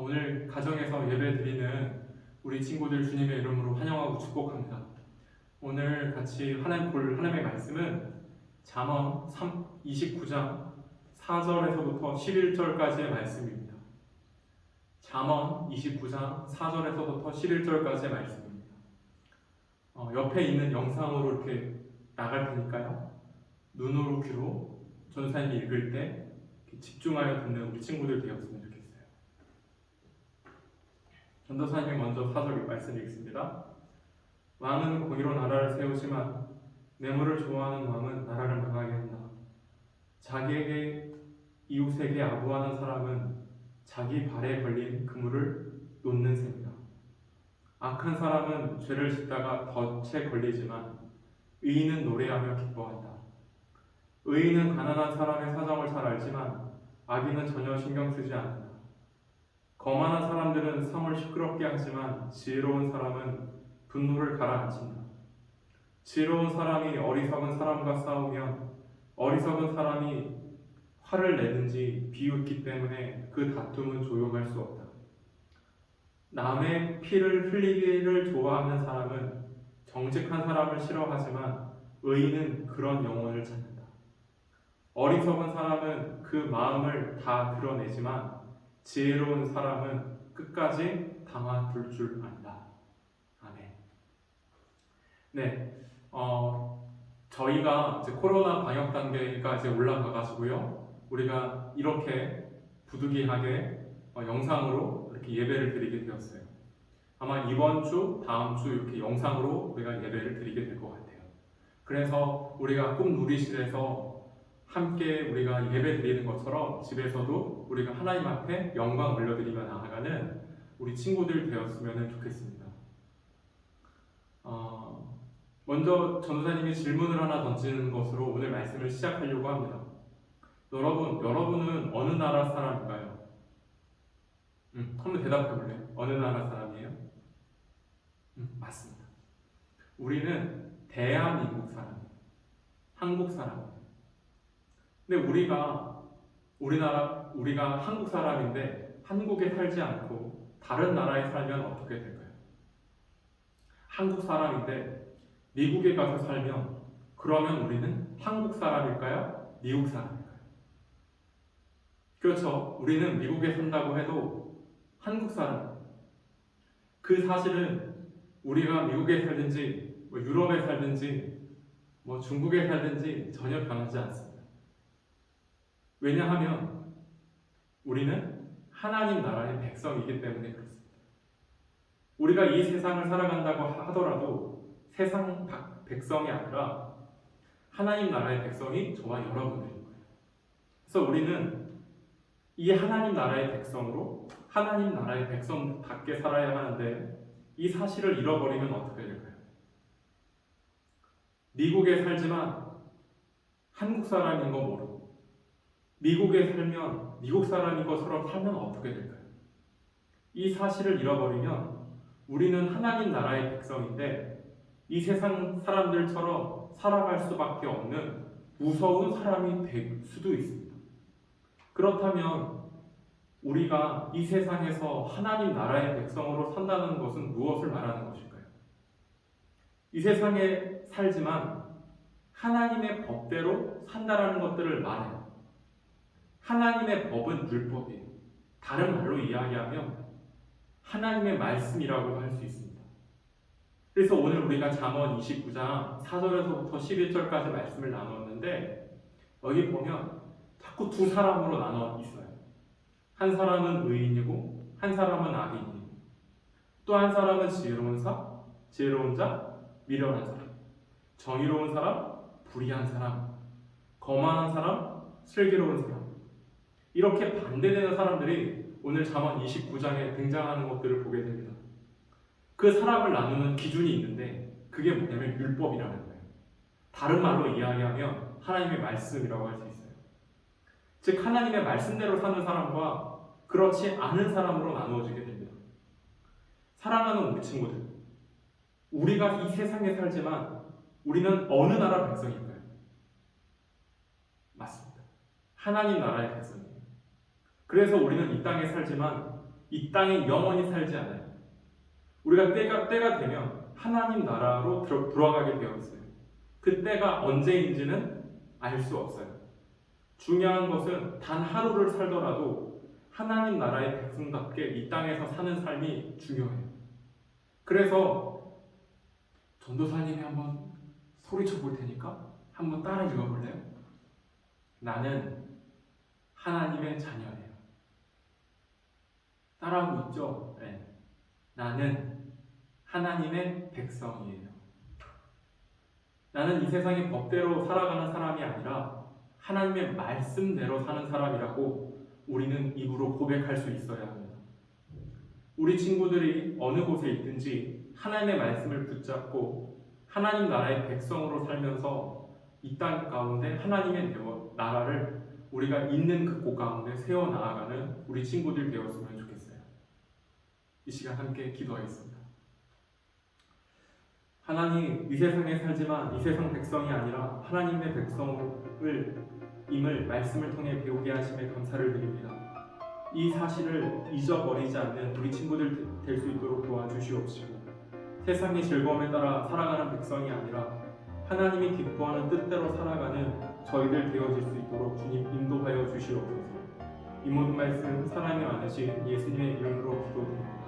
오늘 가정에서 예배 드리는 우리 친구들 주님의 이름으로 환영하고 축복합니다. 오늘 같이 볼 하나님의 말씀은 잠언 29장 4절에서부터 11절까지의 말씀입니다. 잠언 29장 4절에서부터 11절까지의 말씀입니다. 옆에 있는 영상으로 이렇게 나갈 테니까요. 눈으로 귀로 전도사님이 읽을 때 집중하여 듣는 우리 친구들 되었으면 좋겠습니다. 전도사님이 먼저 4절 말씀 읽습니다. 왕은 공의로 나라를 세우지만 뇌물을 좋아하는 왕은 나라를 망하게 한다. 자기에게 이웃에게 아부하는 사람은 자기 발에 걸린 그물을 놓는 셈이다. 악한 사람은 죄를 짓다가 덫에 걸리지만 의인은 노래하며 기뻐한다. 의인은 가난한 사람의 사정을 잘 알지만 악인은 전혀 신경 쓰지 않는다. 거만한 사람들은 성을 시끄럽게 하지만 지혜로운 사람은 분노를 가라앉힌다. 지혜로운 사람이 어리석은 사람과 싸우면 어리석은 사람이 화를 내든지 비웃기 때문에 그 다툼은 조용할 수 없다. 남의 피를 흘리기를 좋아하는 사람은 정직한 사람을 싫어하지만 의인은 그런 영혼을 찾는다. 어리석은 사람은 그 마음을 다 드러내지만 지혜로운 사람은 끝까지 담아둘 줄 안다. 아멘. 네, 저희가 이제 코로나 방역 단계가 이제 올라가가지고요, 우리가 이렇게 부득이하게 영상으로 이렇게 예배를 드리게 되었어요. 아마 이번 주, 다음 주 이렇게 영상으로 우리가 예배를 드리게 될 것 같아요. 그래서 우리가 꿈누리실에서 함께 우리가 예배 드리는 것처럼 집에서도 우리가 하나님 앞에 영광 올려드리며 나아가는 우리 친구들 되었으면 좋겠습니다. 먼저 전도사님이 질문을 하나 던지는 것으로 오늘 말씀을 시작하려고 합니다. 여러분은 어느 나라 사람인가요? 한번 대답해 볼래요? 어느 나라 사람이에요? 맞습니다. 우리는 대한민국 사람이에요. 한국 사람이에요. 근데 우리가 한국 사람인데 한국에 살지 않고 다른 나라에 살면 어떻게 될까요? 한국 사람인데 미국에 가서 살면 그러면 우리는 한국 사람일까요? 미국 사람일까요? 그렇죠. 우리는 미국에 산다고 해도 한국 사람. 그 사실은 우리가 미국에 살든지 유럽에 살든지 중국에 살든지 전혀 변하지 않습니다. 왜냐하면 우리는 하나님 나라의 백성이기 때문에 그렇습니다. 우리가 이 세상을 살아간다고 하더라도 세상 백성이 아니라 하나님 나라의 백성이 저와 여러분들인 거예요. 그래서 우리는 이 하나님 나라의 백성으로 하나님 나라의 백성답게 살아야 하는데 이 사실을 잃어버리면 어떻게 될까요? 미국에 살지만 한국 사람인 거 모르고 미국에 살면 미국 사람인 것처럼 살면 어떻게 될까요? 이 사실을 잃어버리면 우리는 하나님 나라의 백성인데 이 세상 사람들처럼 살아갈 수밖에 없는 무서운 사람이 될 수도 있습니다. 그렇다면 우리가 이 세상에서 하나님 나라의 백성으로 산다는 것은 무엇을 말하는 것일까요? 이 세상에 살지만 하나님의 법대로 산다라는 것들을 말해요. 하나님의 법은 율법이에요. 다른 말로 이야기하면 하나님의 말씀이라고 할 수 있습니다. 그래서 오늘 우리가 잠언 29장 4절에서부터 11절까지 말씀을 나눴는데 여기 보면 자꾸 두 사람으로 나눠 있어요. 한 사람은 의인이고 한 사람은 악인이고 또 한 사람은 지혜로운 자, 미련한 사람, 정의로운 사람, 불의한 사람, 거만한 사람, 슬기로운 사람, 이렇게 반대되는 사람들이 오늘 잠언 29장에 등장하는 것들을 보게 됩니다. 그 사람을 나누는 기준이 있는데 그게 뭐냐면 율법이라는 거예요. 다른 말로 이야기하면 하나님의 말씀이라고 할 수 있어요. 즉 하나님의 말씀대로 사는 사람과 그렇지 않은 사람으로 나누어지게 됩니다. 사랑하는 우리 친구들, 우리가 이 세상에 살지만 우리는 어느 나라 백성일까요? 맞습니다. 하나님 나라의 백성이에요. 그래서 우리는 이 땅에 살지만 이 땅에 영원히 살지 않아요. 우리가 때가 되면 하나님 나라로 들어가게 되어 있어요. 그 때가 언제인지는 알 수 없어요. 중요한 것은 단 하루를 살더라도 하나님 나라의 백성답게 이 땅에서 사는 삶이 중요해요. 그래서 전도사님이 한번 소리쳐 볼 테니까 한번 따라 읽어볼래요? 나는 하나님의 자녀예요. 따라하고 있죠? 네. 나는 하나님의 백성이에요. 나는 이 세상의 법대로 살아가는 사람이 아니라 하나님의 말씀대로 사는 사람이라고 우리는 입으로 고백할 수 있어야 합니다. 우리 친구들이 어느 곳에 있든지 하나님의 말씀을 붙잡고 하나님 나라의 백성으로 살면서 이 땅 가운데 하나님의 나라를 우리가 있는 그 곳 가운데 세워나가는 우리 친구들 되었으면 좋겠어요. 이 시간 함께 기도하겠습니다. 하나님, 이 세상에 살지만 이 세상 백성이 아니라 하나님의 백성임을 말씀을 통해 배우게 하심에 감사를 드립니다. 이 사실을 잊어버리지 않는 우리 친구들 될 수 있도록 도와주시옵시고, 세상의 즐거움에 따라 살아가는 백성이 아니라 하나님이 기뻐하는 뜻대로 살아가는 저희들 되어질 수 있도록 주님 인도하여 주시옵소서. 이 모든 말씀 사랑이 많으신 예수님의 이름으로 기도드립니다.